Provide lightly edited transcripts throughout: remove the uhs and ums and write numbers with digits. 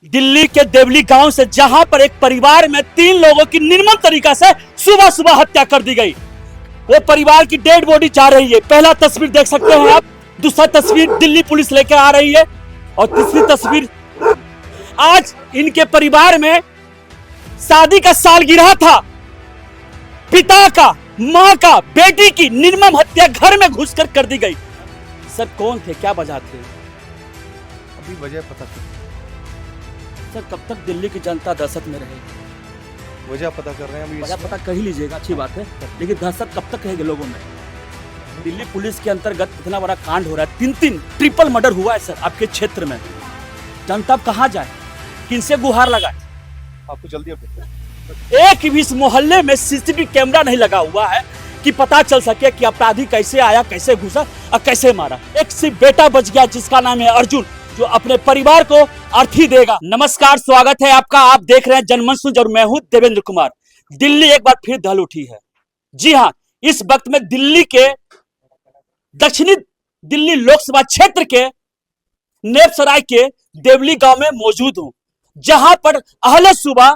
दिल्ली के देवली गांव से, जहां पर एक परिवार में 3 लोगों की निर्मम तरीका से सुबह सुबह हत्या कर दी गई। वो परिवार की डेड बॉडी जा रही है। पहला तस्वीर देख सकते हैं आप, दूसरा तस्वीर दिल्ली पुलिस लेकर आ रही है और तीसरी तस्वीर आज इनके परिवार में शादी का सालगिरह था। पिता का, मां का, बेटी की निर्मम हत्या घर में घुसकर कर दी गई। सर कौन थे, क्या वजह थे? अभी वजह पता कर सर कब तक दिल्ली की जनता दहशत में रहेगी? वजह पता कर रहे हैं अभी। वजह पता कर ही लीजिएगा, अच्छी बात है, लेकिन दहशत कब तक रहेगी लोगों में? दिल्ली पुलिस के अंतर्गत इतना बड़ा कांड हो रहा है, 3 ट्रिपल मर्डर हुआ है सर आपके क्षेत्र में। जनता अब कहाँ जाए, किनसे गुहार लगाए? आपको जल्दी अपडेट एक भी इस मोहल्ले में सीसीटीवी कैमरा नहीं लगा हुआ है कि पता चल सके कि अपराधी कैसे आया, कैसे घुसा और कैसे मारा। एक सिर्फ बेटा बच गया जिसका नाम है अर्जुन, जो अपने परिवार को अर्थी देगा। नमस्कार, स्वागत है आपका। आप देख रहे हैं जनमंच और मैं हूं देवेंद्र कुमार। दिल्ली एक बार फिर दहल उठी है। जी हां, इस वक्त में दिल्ली के दक्षिणी दिल्ली लोकसभा क्षेत्र के नेपसराय के देवली गांव में मौजूद हूं, जहां पर अहले सुबह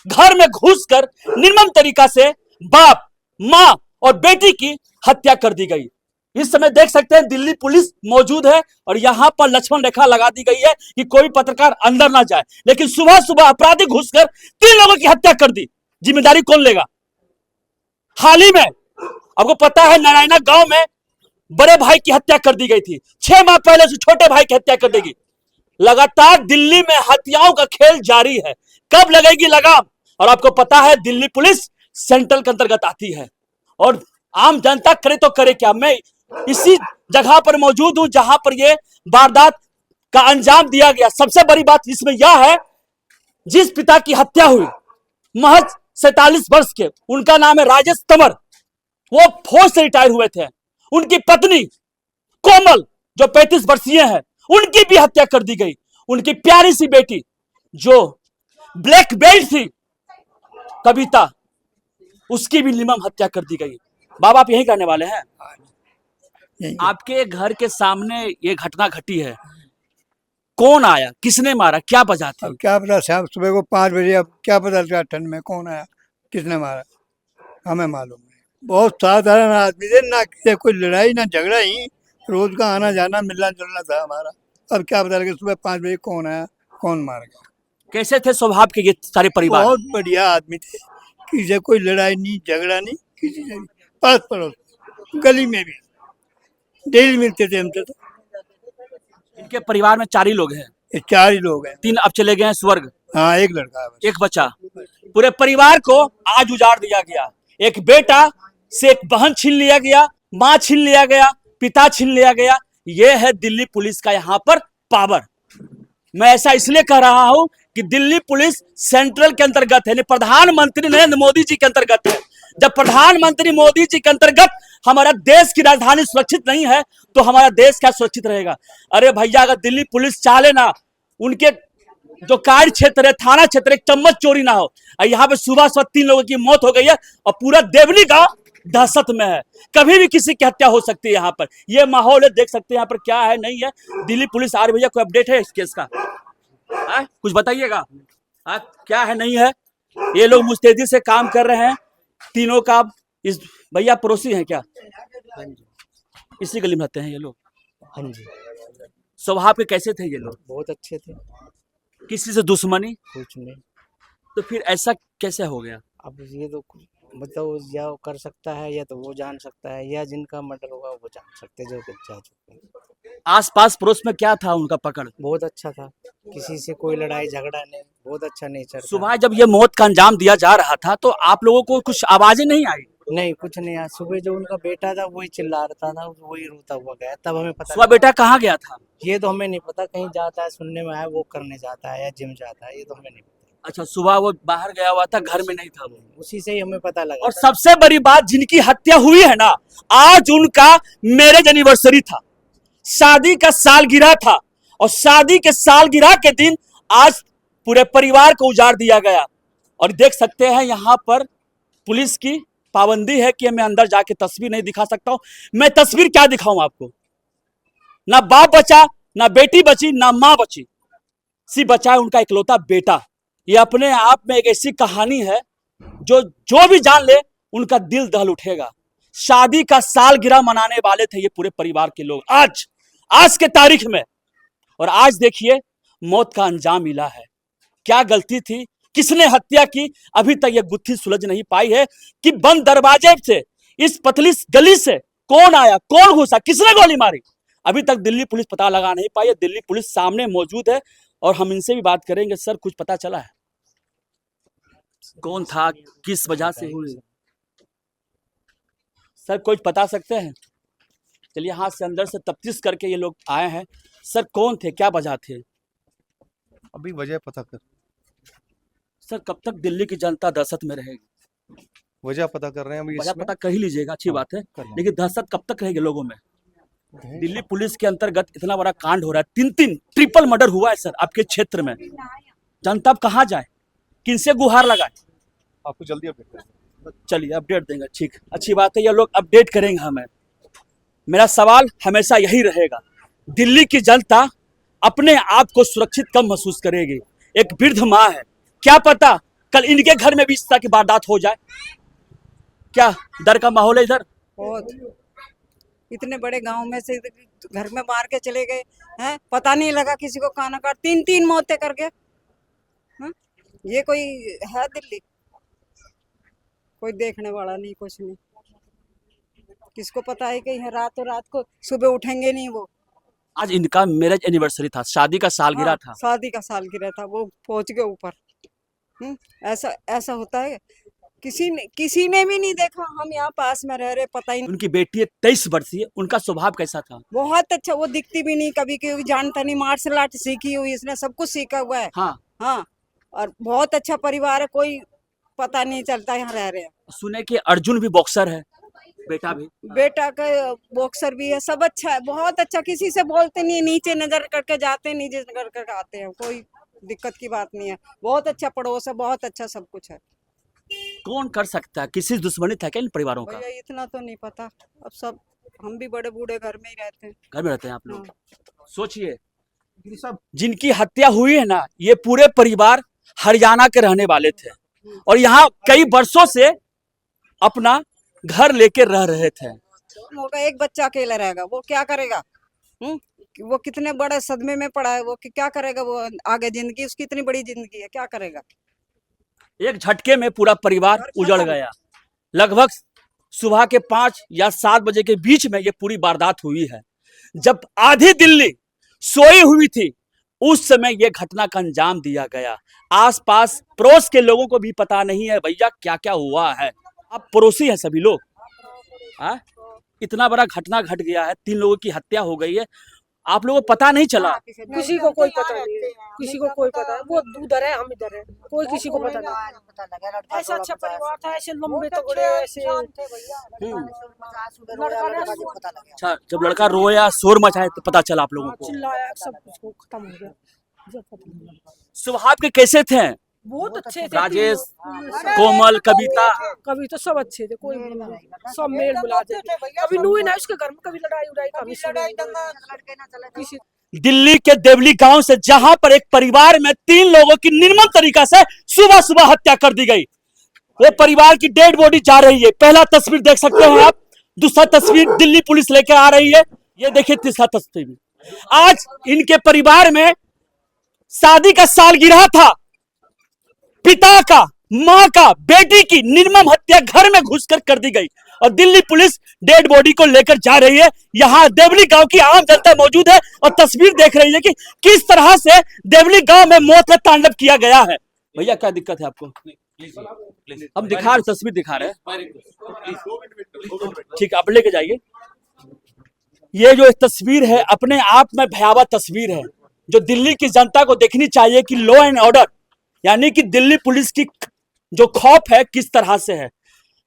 घर में घुसकर निर्मम तरीका से बाप, मां और बेटी की हत्या कर दी गई। इस समय देख सकते हैं दिल्ली पुलिस मौजूद है और यहां पर लक्ष्मण रेखा लगा दी गई है कि कोई पत्रकार अंदर ना जाए। लेकिन सुबह सुबह अपराधी घुसकर 3 लोगों की हत्या कर दी। जिम्मेदारी कौन लेगा? हाल ही में आपको पता है नारायणा गांव में बड़े भाई की हत्या कर दी गई थी। 6 माह पहले से छोटे भाई की हत्या कर देगी। लगातार दिल्ली में हत्याओं का खेल जारी है। कब लगेगी लगाम? और आपको पता है दिल्ली पुलिस सेंट्रल के अंतर्गत आती है और आम जनता करे तो करे क्या। मैं इसी जगह पर मौजूद हूं जहां पर यह वारदात का अंजाम दिया गया। सबसे बड़ी बात इसमें यह है, जिस पिता की हत्या हुई महज 47 वर्ष के, उनका नाम है राजेश तंवर। वो फौज से रिटायर हुए थे। उनकी पत्नी कोमल जो 35 वर्षीय है, उनकी भी हत्या कर दी गई। उनकी प्यारी सी बेटी जो ब्लैक बेल्ट थी कविता, उसकी भी निर्मम हत्या कर दी गई। बाबा आप यही करने वाले हैं? आपके घर के सामने ये घटना घटी है। कौन आया, किसने मारा, क्या वजह थी? अब क्या पता साहब, सुबह को 5 बजे अब क्या पता चला ठंड में कौन आया, किसने मारा, हमें मालूम नहीं। बहुत साधारण आदमी थे, ना किसी कोई लड़ाई ना झगड़ा, ही रोज का आना जाना मिलना जुलना था हमारा। अब क्या पता लगे सुबह 5 बजे कौन आया, कौन मार गया। कैसे थे स्वभाव के ये सारे परिवार? बहुत बढ़िया आदमी थे, किसी से कोई लड़ाई नहीं झगड़ा नहीं, किसी से पास पड़ोस गली में भी डेली मिलते थे हमसे। तो इनके परिवार में 4 ही लोग हैं। ये 4 ही लोग हैं। 3 अब चले गए हैं स्वर्ग। हाँ, एक लड़का है बस। एक बचा। पूरे परिवार को आज उजाड़ दिया गया। एक बेटा से एक बहन छीन लिया गया, मां छीन लिया गया, पिता छीन लिया गया। यह है दिल्ली पुलिस का यहाँ पर पावर। मैं ऐसा इसलिए कह रहा हूं कि दिल्ली पुलिस सेंट्रल के अंतर्गत है, प्रधानमंत्री नरेंद्र मोदी जी के अंतर्गत है। जब प्रधानमंत्री मोदी जी के अंतर्गत हमारा देश की राजधानी सुरक्षित नहीं है तो हमारा देश क्या सुरक्षित रहेगा? अरे भैया, अगर दिल्ली पुलिस चाहे ना, उनके जो कार्य क्षेत्र है, थाना क्षेत्र, एक चम्मच चोरी ना हो। यहाँ पे सुबह सुबह 3 लोगों की मौत हो गई है और पूरा देवली गांव दहशत में है। कभी भी किसी की हत्या हो सकती है। यहाँ पर ये माहौल है, देख सकते हैं यहाँ पर क्या है नहीं है। दिल्ली पुलिस आ रही। भैया कोई अपडेट है इस केस का? कुछ बताइएगा क्या है नहीं है। ये लोग मुस्तैदी से काम कर रहे हैं तीनों का। इस भैया पड़ोसी हैं क्या? इसी गली में रहते हैं ये लोग? हाँ जी। स्वभाव के कैसे थे ये लोग? बहुत अच्छे थे। किसी से दुश्मनी? कुछ नहीं। तो फिर ऐसा कैसे हो गया? अब ये तो मतलब या वो कर सकता है या तो वो जान सकता है, या जिनका मर्डर होगा वो जान सकते हैं, जो जा चुके हैं। आसपास पड़ोस में क्या था उनका पकड़? बहुत अच्छा था, किसी से कोई लड़ाई झगड़ा नहीं, बहुत अच्छा नेचर था। सुबह जब ये मौत का अंजाम दिया जा रहा था तो आप लोगों को कुछ आवाजें नहीं आई? नहीं, कुछ नहीं आया। सुबह जो उनका बेटा था वही चिल्ला रहा था, वही रोता हुआ गया, तब हमें पता। सुबह बेटा कहाँ गया था? ये तो हमें नहीं पता, कहीं जाता है सुनने में आया, वो करने जाता है या जिम जाता है, ये तो हमें नहीं पता। अच्छा, सुबह वो बाहर गया हुआ था, घर में नहीं था वो? उसी से ही हमें पता लगा। और सबसे बड़ी बात, जिनकी हत्या हुई है ना, आज उनका मैरिज एनिवर्सरी था, शादी का सालगिरह था और शादी के सालगिरह के दिन आज पूरे परिवार को उजाड़ दिया गया। और देख सकते हैं यहाँ पर पुलिस की पाबंदी है कि मैं अंदर जाके तस्वीर नहीं दिखा सकता हूं। मैं तस्वीर क्या दिखाऊं आपको? ना बाप बचा, ना बेटी बची, ना मां बची। सी बचा है उनका इकलौता बेटा। ये अपने आप में एक ऐसी कहानी है जो भी जान ले उनका दिल दहल उठेगा। शादी का सालगिरह मनाने वाले थे ये पूरे परिवार के लोग आज के तारीख में, और आज देखिए मौत का अंजाम मिला है। क्या गलती थी, किसने हत्या की, अभी तक ये गुत्थी सुलझ नहीं पाई है कि बंद दरवाजे से इस पतली गली से कौन आया, कौन घुसा, किसने गोली मारी, अभी तक दिल्ली पुलिस पता लगा नहीं पाई है। दिल्ली पुलिस सामने मौजूद है और हम इनसे भी बात करेंगे। सर, कुछ पता चला है कौन था, किस वजह से हुई? सर, कुछ बता सकते हैं? चलिए हाथ से अंदर से तफ्तीश करके ये लोग आए हैं। सर, कौन थे, क्या वजह थे? अभी वजह पता कर सर, कब तक दिल्ली की जनता दहशत में रहेगी? वजह पता कर रहे हैं अभी वजह इसमें। पता कर ही लीजिएगा, अच्छी बात है, कर लेंगे। लेकिन दहशत कब तक रहेगी लोगों में? दिल्ली पुलिस के अंतर्गत इतना बड़ा कांड हो रहा है, 3 ट्रिपल मर्डर हुआ है सर आपके क्षेत्र में। जनता अब कहाँ जाए, किनसे गुहार लगाए? आपको जल्दी अपडेट करेंगे। चलिए अपडेट देंगे, ठीक, अच्छी बात है, ये लोग अपडेट करेंगे हमें। मेरा सवाल हमेशा यही रहेगा, दिल्ली की जनता अपने आप को सुरक्षित कब महसूस करेगी? एक वृद्ध माँ है, क्या पता कल इनके घर में भी इस तरह की वारदात हो जाए। क्या डर का माहौल है इधर? बहुत, इतने बड़े गांव में से घर में मार के चले गए हैं, पता नहीं लगा किसी को खाना काट, 3 मौतें कर गए। हाँ? ये कोई है दिल्ली? कोई देखने वाला नहीं, कुछ नहीं। किसको पता है कि रातों रात को सुबह उठेंगे नहीं वो। आज इनका मैरिज एनिवर्सरी था, शादी का सालगिरह था। शादी का सालगिरह था, वो पहुंच गए ऊपर। ऐसा होता है? किसी ने भी नहीं देखा। हम यहाँ पास में रह रहे, पता ही नहीं। उनकी बेटी है 23 वर्षीय, उनका स्वभाव कैसा था? बहुत अच्छा, वो दिखती भी नहीं कभी, क्योंकि जानता नहीं, मार्शल आर्ट सीखी हुई, इसने सब कुछ सीखा हुआ है। हाँ, हाँ, और बहुत अच्छा परिवार है, कोई पता नहीं चलता यहाँ रह रहे हैं। सुने कि अर्जुन भी बॉक्सर है, बेटा भी। बेटा का बॉक्सर भी है, सब अच्छा है, बहुत अच्छा, किसी से बोलते नहीं, नीचे नजर करके जाते हैं, नीचे नजर करके आते हैं, कोई दिक्कत की बात नहीं है। बहुत अच्छा पड़ोस है, बहुत अच्छा सब कुछ है। कौन कर सकता है, किसी से दुश्मनी था क्या इन परिवारों का? भैया इतना तो नहीं पता, अब सब हम भी बड़े बूढ़े घर में ही रहते हैं। घर में रहते हैं आप लोग? हाँ। सोचिए, जिनकी हत्या हुई है ना, ये पूरे परिवार हरियाणा के रहने वाले थे और यहाँ कई वर्षों से अपना घर लेके रह रहे थे। होगा, एक बच्चा अकेला रहेगा, वो क्या करेगा? वो कितने बड़े सदमे में पड़ा है, वो क्या करेगा? वो आगे जिंदगी, उसकी इतनी बड़ी जिंदगी है, क्या करेगा? एक झटके में पूरा परिवार उजड़ गया। लगभग सुबह के 5 या 7 बजे के बीच में ये पूरी वारदात हुई है। जब आधी दिल्ली सोई हुई थी, उस समय ये घटना का अंजाम दिया गया। आसपास पड़ोस के लोगों को भी पता नहीं है भैया क्या क्या हुआ है। आप पड़ोसी हैं सभी लोग। इतना बड़ा घटना घट गया है, 3 लोगों की हत्या हो गई है, आप लोगों को पता नहीं चला? किसी को कोई पता नहीं है, किसी को कोई पता है, वो उधर है, हम इधर है, कोई किसी को पता नहीं। ऐसा अच्छा परिवार था, ऐसे लंबे तगड़े, ऐसे अच्छा, जब लड़का रोया, शोर मचाया तो पता चला आप लोगों को? चिल्लाया, सब कुछ को खत्म हो गया, जब पता नहीं लगा। स्वभाव के कैसे थे? बहुत अच्छे थे, राजेश, कोमल, कविता? कभी तो सब अच्छे थे, कोई सब मेल मिला थे। कभी नूही ना उसके घर में, कभी लड़ाई उड़ाई, कभी किसी। दिल्ली के देवली गांव से, जहां पर एक परिवार में 3 लोगों की निर्मम तरीका से सुबह सुबह हत्या कर दी गई, वो परिवार की डेड बॉडी जा रही है। पहला तस्वीर देख सकते हैं आप, दूसरा तस्वीर दिल्ली पुलिस लेकर आ रही है, ये देखिए तीसरा तस्वीर। आज इनके परिवार में शादी का सालगिरह था, पिता का, मां का, बेटी की निर्मम हत्या घर में घुसकर कर दी गई और दिल्ली पुलिस डेड बॉडी को लेकर जा रही है। यहाँ देवली गांव की आम जनता मौजूद है और तस्वीर देख रही है कि किस तरह से देवली गांव में मौत का तांडव किया गया है। भैया क्या दिक्कत है आपको? हम दिखा रहे, तस्वीर दिखा रहे हैं, ठीक है, आप लेके जाइए। ये जो तस्वीर है अपने आप में भयावह तस्वीर है, जो दिल्ली की जनता को देखनी चाहिए कि लॉ एंड ऑर्डर, यानी कि दिल्ली पुलिस की जो खौफ है किस तरह से है।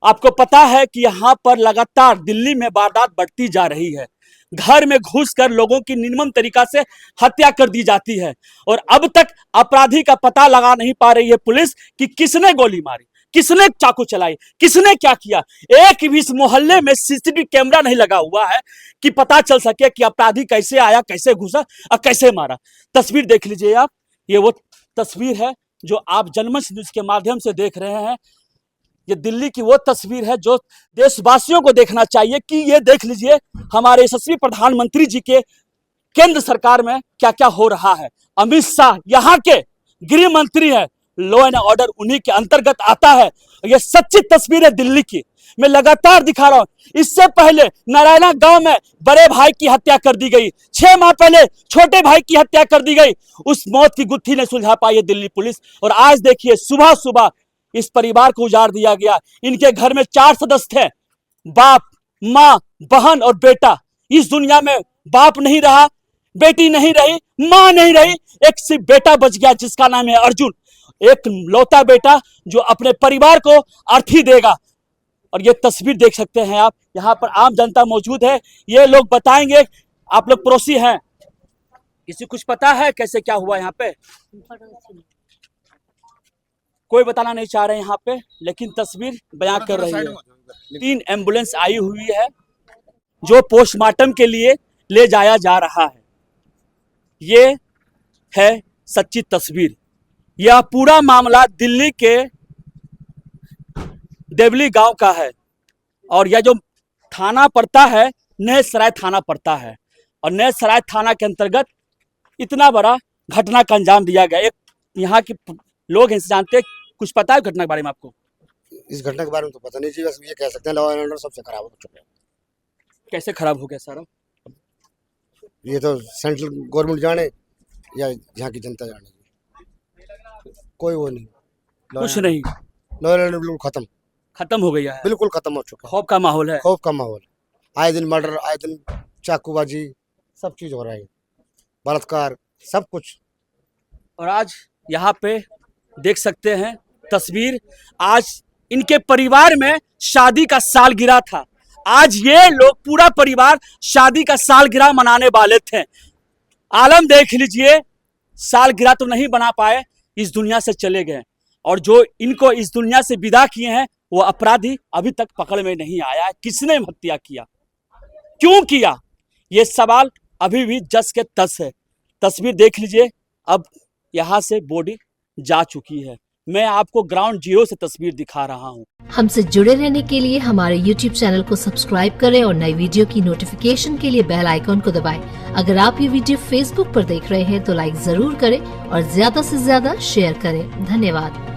आपको पता है कि यहाँ पर लगातार दिल्ली में वारदात बढ़ती जा रही है, घर में घुसकर लोगों की निर्मम तरीका से हत्या कर दी जाती है और अब तक अपराधी का पता लगा नहीं पा रही है पुलिस कि किसने गोली मारी, किसने चाकू चलाई, किसने क्या किया। एक भी इस मोहल्ले में सीसीटीवी कैमरा नहीं लगा हुआ है कि पता चल सके कि अपराधी कैसे आया, कैसे घुसा और कैसे मारा। तस्वीर देख लीजिए आप, ये वो तस्वीर है जो आप जनमंच न्यूज के माध्यम से देख रहे हैं। ये दिल्ली की वो तस्वीर है जो देशवासियों को देखना चाहिए कि ये देख लीजिए हमारे यशस्वी प्रधानमंत्री जी के केंद्र सरकार में क्या क्या हो रहा है। अमित शाह यहाँ के गृह मंत्री है, लॉ एंड ऑर्डर उन्हीं के अंतर्गत आता है। ये सच्ची तस्वीर है दिल्ली की, मैं लगातार दिखा रहा हूं। इससे पहले नारायणा गांव में बड़े भाई की हत्या कर दी गई, 6 माह पहले छोटे भाई की हत्या कर दी गई। उस मौत की गुत्थी नहीं सुलझा पाई है दिल्ली पुलिस। और आज देखिए सुबह सुबह इस परिवार को उजाड़ दिया गया। इनके घर में 4 सदस्य थे, बाप, माँ, बहन और बेटा। इस दुनिया में बाप नहीं रहा, बेटी नहीं रही, माँ नहीं रही, एक सिर्फ बेटा बच गया जिसका नाम है अर्जुन। एक लौता बेटा जो अपने परिवार को अर्थी देगा। और ये तस्वीर देख सकते हैं आप, यहाँ पर आम जनता मौजूद है। ये लोग बताएंगे, आप लोग पड़ोसी हैं, किसी कुछ पता है कैसे क्या हुआ यहाँ पे? कोई बताना नहीं चाह रहे यहाँ पे, लेकिन तस्वीर बयां कर रही है। 3 एम्बुलेंस आई हुई है जो पोस्टमार्टम के लिए ले जाया जा रहा है। ये है सच्ची तस्वीर। यह पूरा मामला दिल्ली के देवली गांव का है और यह जो थाना पड़ता है नए सराय थाना पड़ता है। और नए सराय थाना के अंतर्गत इतना बड़ा घटना का अंजाम दिया गया। एक यहाँ के लोग इनसे जानते हैं, कुछ पता है घटना के बारे में आपको? इस घटना के बारे में तो पता नहीं जी, बस ये कह सकते हैं लॉ एंड ऑर्डर सबसे खराब हो चुके हैं। कैसे खराब हो गया सारा? ये तो सेंट्रल गवर्नमेंट जाने या यहाँ की जनता जाने, कोई वो नहीं, कुछ नहीं, लॉ एंड ऑर्डर बिल्कुल खत्म हो गया है, बिल्कुल खत्म हो चुका है। खौफ का माहौल है, खौफ का माहौल, आए दिन मर्डर, आए दिन चाकूबाजी, सब चीज हो रहा है, बलात्कार, सब कुछ। और आज यहाँ पे देख सकते हैं तस्वीर, आज इनके परिवार में शादी का सालगिरह था। आज ये लोग पूरा परिवार शादी का सालगिरह मनाने वाले थे। आलम देख लीजिए, सालगिरह तो नहीं बना पाए, इस दुनिया से चले गए। और जो इनको इस दुनिया से विदा किए हैं वो अपराधी अभी तक पकड़ में नहीं आया है। किसने हत्या किया, क्यों किया, ये सवाल अभी भी जस के तस है। तस्वीर देख लीजिए, अब यहाँ से बॉडी जा चुकी है। मैं आपको ग्राउंड जीरो से तस्वीर दिखा रहा हूँ। हमसे जुड़े रहने के लिए हमारे YouTube चैनल को सब्सक्राइब करें और नई वीडियो की नोटिफिकेशन के लिए बेल आइकॉन को दबाएं। अगर आप ये वीडियो Facebook पर देख रहे हैं तो लाइक जरूर करें और ज्यादा से ज्यादा शेयर करें। धन्यवाद।